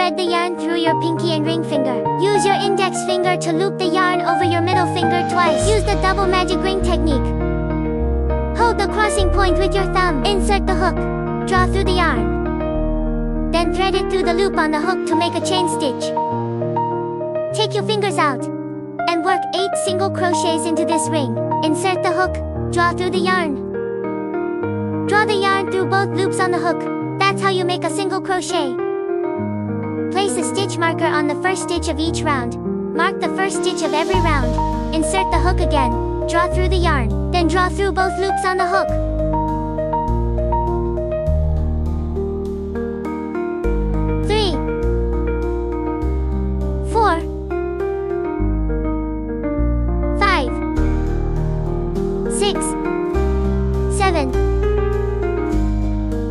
thread the yarn through your pinky and ring finger. Use your index finger to loop the yarn over your middle finger twice. Use the double magic ring technique. Hold the crossing point with your thumb. Insert the hook. Draw through the yarn. Then thread it through the loop on the hook to make a chain stitch. Take your fingers out and work 8 single crochets into this ring. Insert the hook. Draw through the yarn. Draw the yarn through both loops on the hook. That's how you make a single crochet. Place a stitch marker on the first stitch of each round. Mark the first stitch of every round. Insert the hook again. Draw through the yarn. Then draw through both loops on the hook. 3, 4, 5, 6, 7.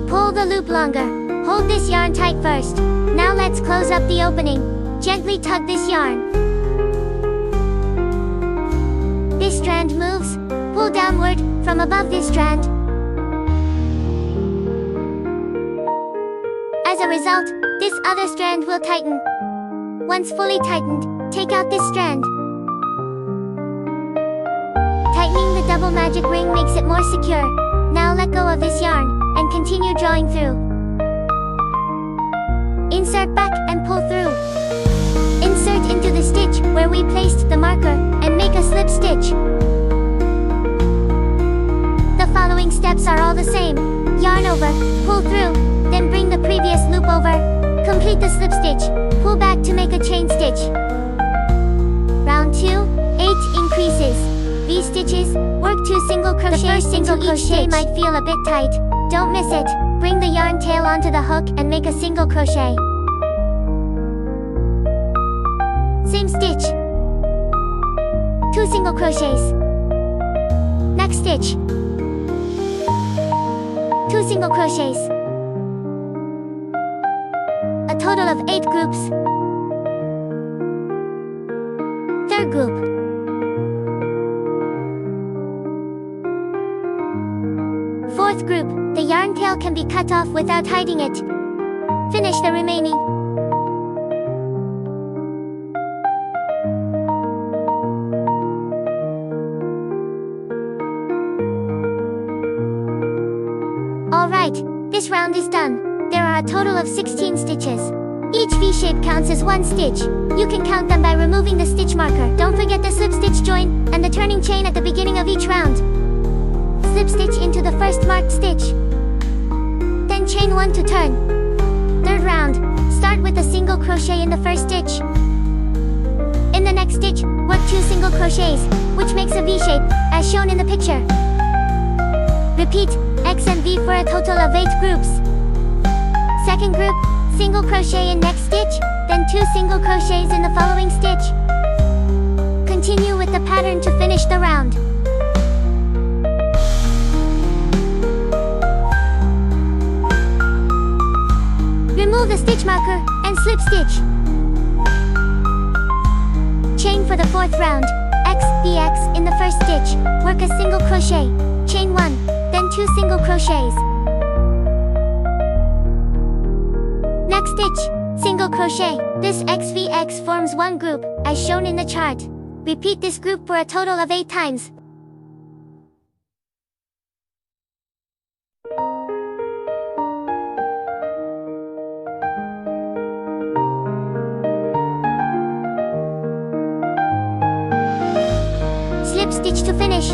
Pull the loop longer. Hold this yarn tight first. Now let's close up the opening. Gently tug this yarn. This strand moves. Pull downward from above this strand. As a result, this other strand will tighten. Once fully tightened, take out this strand. Tightening the double magic ring makes it more secure. Now let go of this yarn and continue drawing through. Insert back and pull through. Insert into the stitch where we placed the marker and make a slip stitch. The following steps are all the same. Yarn over, pull through, then bring the previous loop over. Complete the slip stitch, pull back to make a chain stitch. Round 2, 8 increases. V-stitches, work 2 single crochets. The first single crochet might feel a bit tight. Don't miss it. Bring the yarn tail onto the hook and make a single crochet. Same stitch. 2 single crochets. Next stitch. 2 single crochets. A total of 8 groups. Third group. Fourth group. The yarn tail can be cut off without hiding it. Finish the remaining. Alright, this round is done. There are a total of 16 stitches. Each V-shape counts as 1 stitch. You can count them by removing the stitch marker. Don't forget the slip stitch join and the turning chain at the beginning of each round. Slip stitch into the first marked stitch. Then chain 1 to turn. Third round, start with a single crochet in the first stitch. In the next stitch, work 2 single crochets, which makes a V-shape, as shown in the picture. Repeat X and V for a total of 8 groups. Second group, single crochet in next stitch, then 2 single crochets in the following stitch. Continue with the pattern to finish the round. Remove the stitch marker and slip stitch. Chain for the fourth round. X, VX in the first stitch. Work a single crochet. Chain 1, then 2 single crochets. Next stitch, single crochet. This XVX forms 1 group, as shown in the chart. Repeat this group for a total of 8 times. Slip stitch to finish.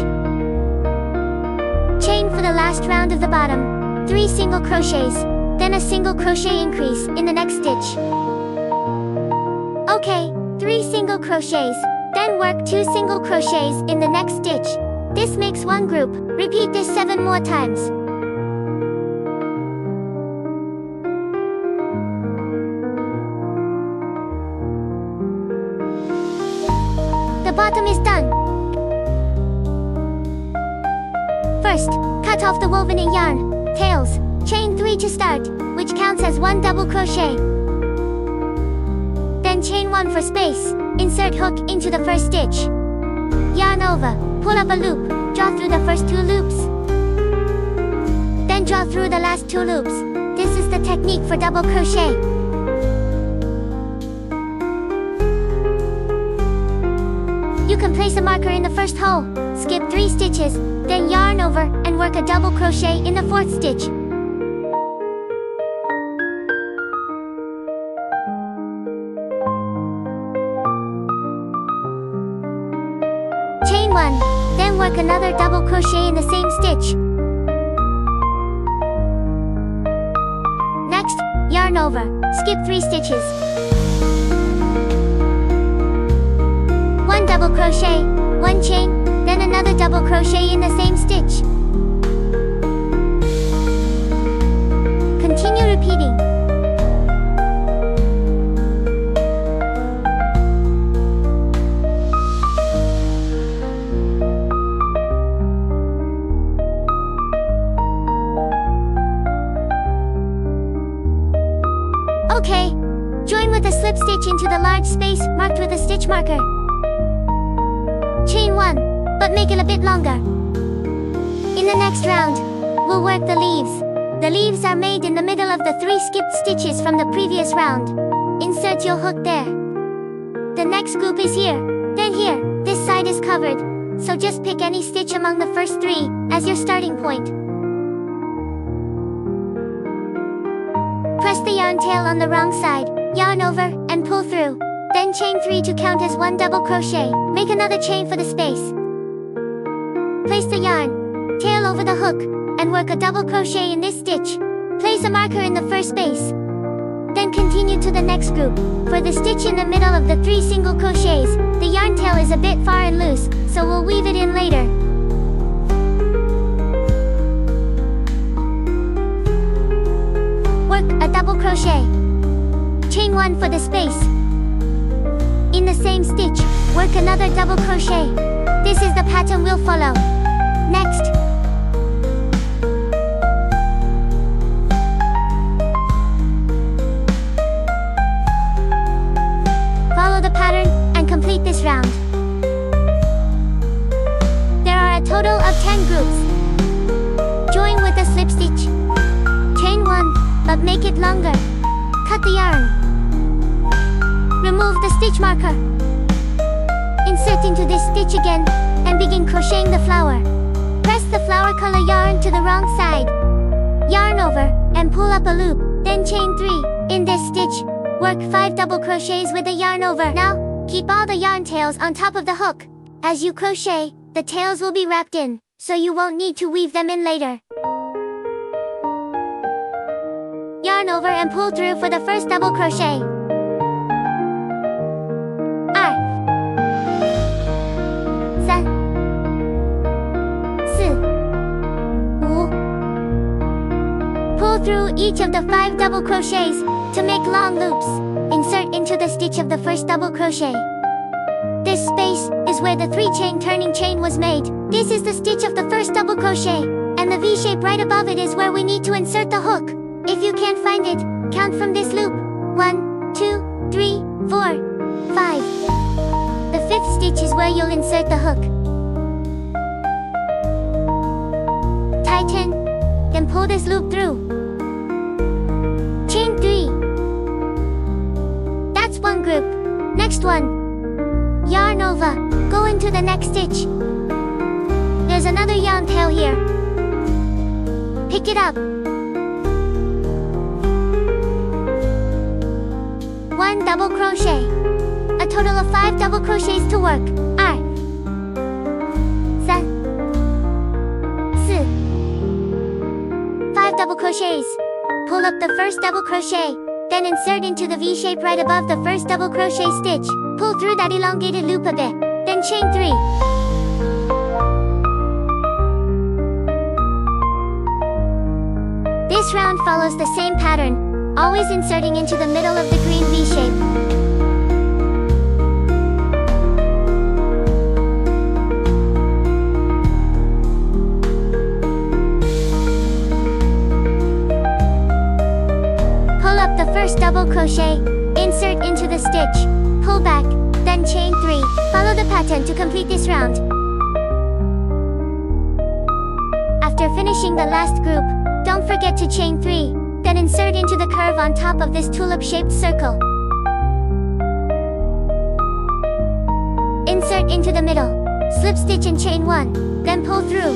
Chain for the last round of the bottom. 3 single crochets, then a single crochet increase in the next stitch. Okay, 3 single crochets, then work 2 single crochets in the next stitch. This makes 1 group. Repeat this 7 more times. The bottom is done. First, cut off the woven in yarn, tails, chain 3 to start, which counts as 1 double crochet. Then chain 1 for space, insert hook into the first stitch. Yarn over, pull up a loop, draw through the first 2 loops. Then draw through the last 2 loops. This is the technique for double crochet. You can place a marker in the first hole, skip 3 stitches, then yarn over and work a double crochet in the 4th stitch. Chain 1, then work another double crochet in the same stitch. Next, yarn over, skip 3 stitches. 1 double crochet, 1 chain, then another double crochet in the same stitch. Continue repeating. Okay. Join with a slip stitch into the large space marked with a stitch marker. Chain 1, but make it a bit longer. In the next round, we'll work the leaves. The leaves are made in the middle of the 3 skipped stitches from the previous round. Insert your hook there. The next group is here, then here. This side is covered, so just pick any stitch among the first 3 as your starting point. Press the yarn tail on the wrong side, yarn over, and pull through. Then chain 3 to count as 1 double crochet. Make another chain for the space. Place the yarn tail over the hook and work a double crochet in this stitch. Place a marker in the first space. Then continue to the next group. For the stitch in the middle of the 3 single crochets, the yarn tail is a bit far and loose, so we'll weave it in later. Work a double crochet. Chain 1 for the space. In the same stitch, work another double crochet. This is the pattern we'll follow. Next, follow the pattern and complete this round. There are a total of 10 groups. Join with a slip stitch. Chain 1, but make it longer. Cut the yarn. Remove the stitch marker. Insert into this stitch again and begin crocheting the flower. Press the flower color yarn to the wrong side. Yarn over and pull up a loop, then chain 3. In this stitch, work 5 double crochets with the yarn over. Now, keep all the yarn tails on top of the hook. As you crochet, the tails will be wrapped in, so you won't need to weave them in later. Yarn over and pull through for the first double crochet. Pull through each of the 5 double crochets to make long loops. Insert into the stitch of the first double crochet. This space is where the 3-chain turning chain was made. This is the stitch of the first double crochet, and the V shape right above it is where we need to insert the hook. If you can't find it, count from this loop. 1, 2, 3, 4, 5. The 5th stitch is where you'll insert the hook. Tighten, then pull this loop through. Chain 3. That's one group. Next one. Yarn over, go into the next stitch. There's another yarn tail here. Pick it up. 1 double crochet. A total of 5 double crochets to work. 2, 3, 4. 5 double crochets. Pull up the first double crochet, then insert into the V shape right above the first double crochet stitch. Pull through that elongated loop a bit, then chain 3. This round follows the same pattern, always inserting into the middle of the green V shape. The first double crochet, insert into the stitch, pull back, then chain 3. Follow the pattern to complete this round. After finishing the last group, don't forget to chain 3, then insert into the curve on top of this tulip-shaped circle. Insert into the middle, slip stitch and chain 1, then pull through.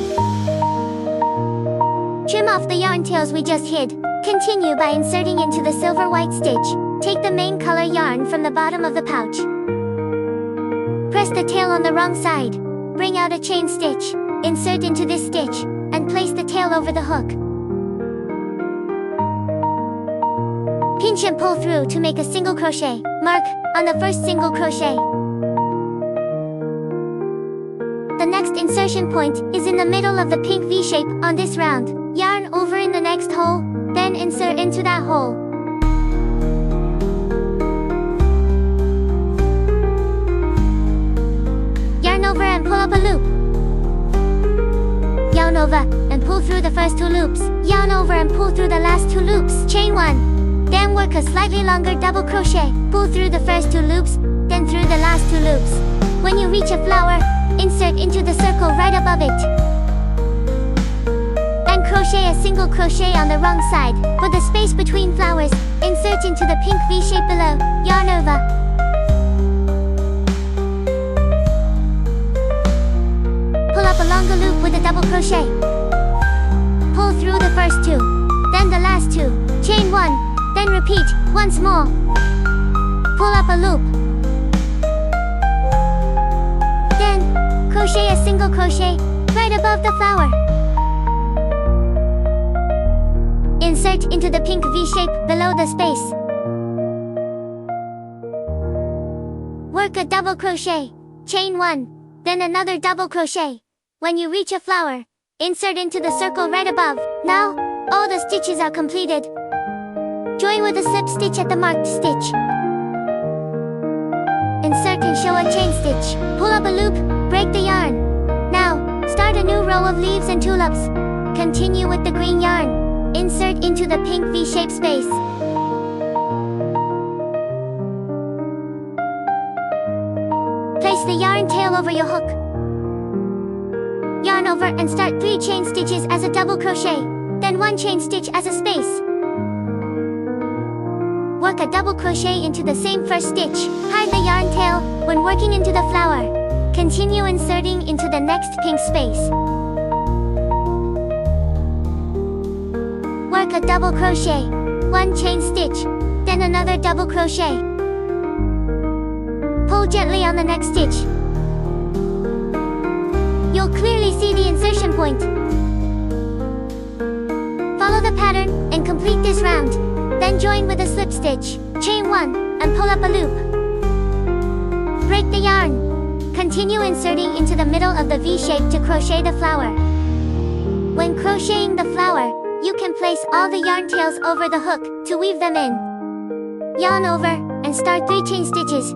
Trim off the yarn tails we just hid. Continue by inserting into the silver white stitch. Take the main color yarn from the bottom of the pouch. Press the tail on the wrong side. Bring out a chain stitch. Insert into this stitch, and place the tail over the hook. Pinch and pull through to make a single crochet. Mark on the first single crochet. The next insertion point is in the middle of the pink V shape on this round. Yarn over in the next hole, then insert into that hole. Yarn over and pull up a loop. Yarn over and pull through the first 2 loops. Yarn over and pull through the last 2 loops. Chain 1. Then work a slightly longer double crochet. Pull through the first 2 loops, then through the last 2 loops. When you reach a flower, insert into the circle right above it. And crochet a single crochet on the wrong side. For the space between flowers, insert into the pink V shape below. Yarn over. Pull up a longer loop with a double crochet. Pull through the first 2, then the last 2. Chain 1, then repeat once more. Pull up a loop. Then, crochet a single crochet right above the flower. Insert into the pink V shape below the space. Work a double crochet. Chain 1, then another double crochet. When you reach a flower, insert into the circle right above. Now, all the stitches are completed. Join with a slip stitch at the marked stitch. Insert and show a chain stitch. Pull up a loop, break the yarn. Now, start a new row of leaves and tulips. Continue with the green yarn. Insert into the pink V-shaped space. Place the yarn tail over your hook. Yarn over and start 3 chain stitches as a double crochet, then 1 chain stitch as a space. Work a double crochet into the same first stitch. Hide the yarn tail when working into the flower. Continue inserting into the next pink space. Work a double crochet, 1 chain stitch, then another double crochet. Pull gently on the next stitch. You'll clearly see the insertion point. Follow the pattern and complete this round. Then join with a slip stitch. Chain 1 and pull up a loop. Break the yarn. Continue inserting into the middle of the V shape to crochet the flower. When crocheting the flower, you can place all the yarn tails over the hook to weave them in. Yarn over and start 3 chain stitches.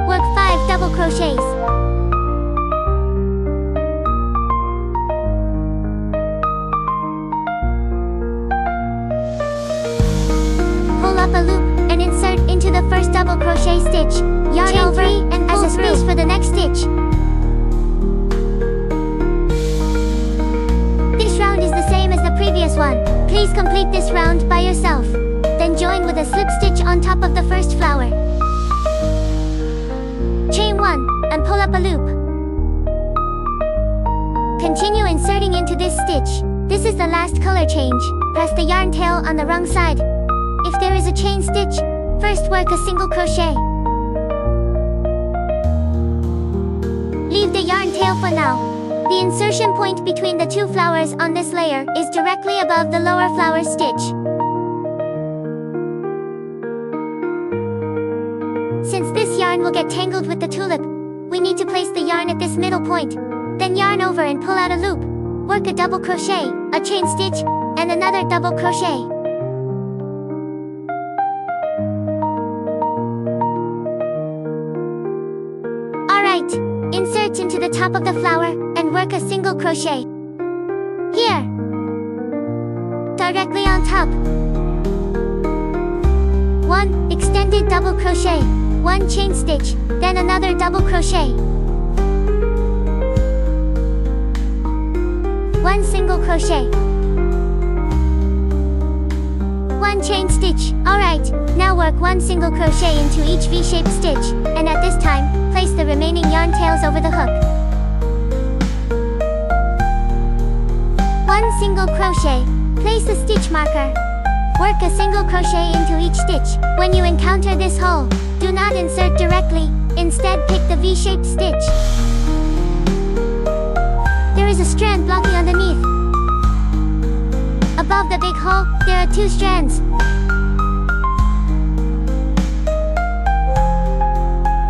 Work 5 double crochets. Pull up a loop and insert into the first double crochet stitch. Yarn chain over and as a space for the next stitch. This round is the same as the previous one. Please complete this round by yourself. Then join with a slip stitch on top of the first flower. Chain 1 and pull up a loop. Continue inserting into this stitch. This is the last color change. Press the yarn tail on the wrong side. If there is a chain stitch, first work a single crochet. Leave the yarn tail for now. The insertion point between the 2 flowers on this layer is directly above the lower flower stitch. Since this yarn will get tangled with the tulip, we need to place the yarn at this middle point. Then yarn over and pull out a loop. Work a double crochet, a chain stitch, and another double crochet. Alright, insert into the top of the flower and work a single crochet. Here. Directly on top. 1 extended double crochet, 1 chain stitch, then another double crochet. 1 single crochet. 1 chain stitch. stitch. Alright, now work one single crochet into each V-shaped stitch, and at this time, place the remaining yarn tails over the hook. One single crochet. Place a stitch marker. Work a single crochet into each stitch. When you encounter this hole, do not insert directly. Instead, pick the V-shaped stitch. There is a strand blocking underneath. Above the big hole, there are 2 strands.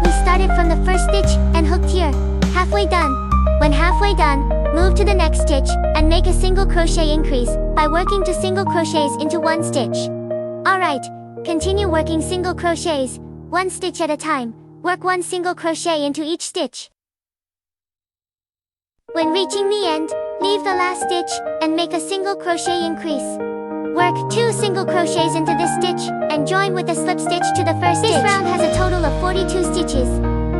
We started from the first stitch and hooked here. Halfway done. When halfway done, move to the next stitch and make a single crochet increase by working 2 single crochets into 1 stitch. Alright, continue working single crochets, 1 stitch at a time. Work 1 single crochet into each stitch. When reaching the end, leave the last stitch and make a single crochet increase. Work 2 single crochets into this stitch and join with a slip stitch to the first stitch. This round has a total of 42 stitches.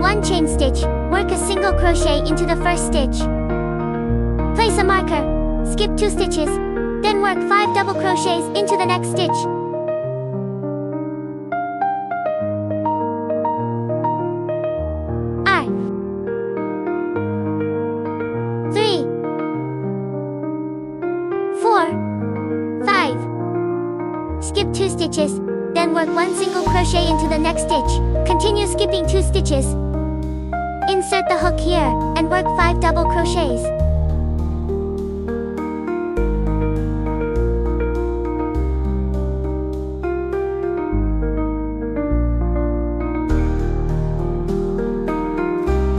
1 chain stitch, work a single crochet into the first stitch. Place a marker, skip 2 stitches, then work 5 double crochets into the next stitch. Skip 2 stitches, then work 1 single crochet into the next stitch. Continue skipping 2 stitches. Insert the hook here, and work 5 double crochets.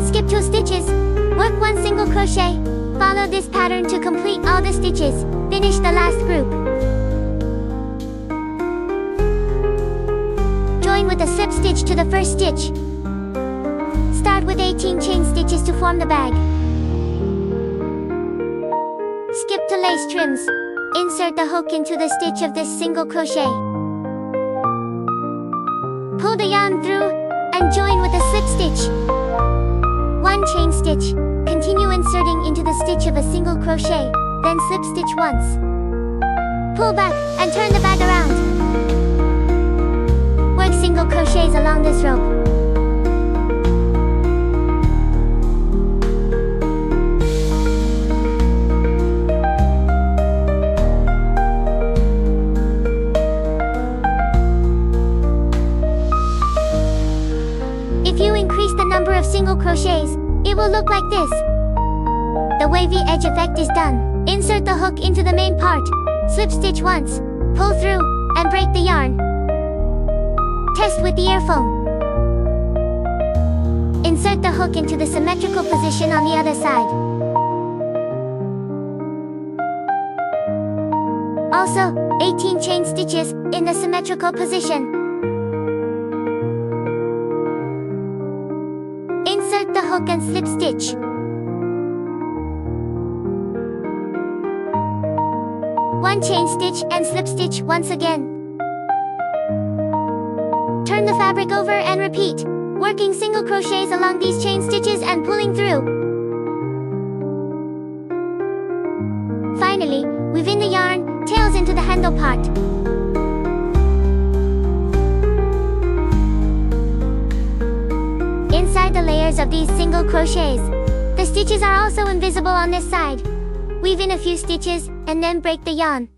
Skip 2 stitches, work 1 single crochet. Follow this pattern to complete all the stitches. Finish the last group. Join with a slip stitch to the first stitch. Start with 18 chain stitches to form the bag. Skip to lace trims. Insert the hook into the stitch of this single crochet. Pull the yarn through and join with a slip stitch. 1 chain stitch. Continue inserting into the stitch of a single crochet, then slip stitch once. Pull back and turn the bag around. Work single crochets along this rope. If you increase the number of single crochets, it will look like this. The wavy edge effect is done. Insert the hook into the main part. Slip stitch once, pull through, and break the yarn. Test with the earphone. Insert the hook into the symmetrical position on the other side. Also, 18 chain stitches in the symmetrical position. Insert the hook and slip stitch. One chain stitch and slip stitch once again. Turn the fabric over and repeat, working single crochets along these chain stitches and pulling through. Finally, weave in the yarn tails into the handle part. Inside the layers of these single crochets, the stitches are also invisible on this side. Weave in a few stitches and then break the yarn.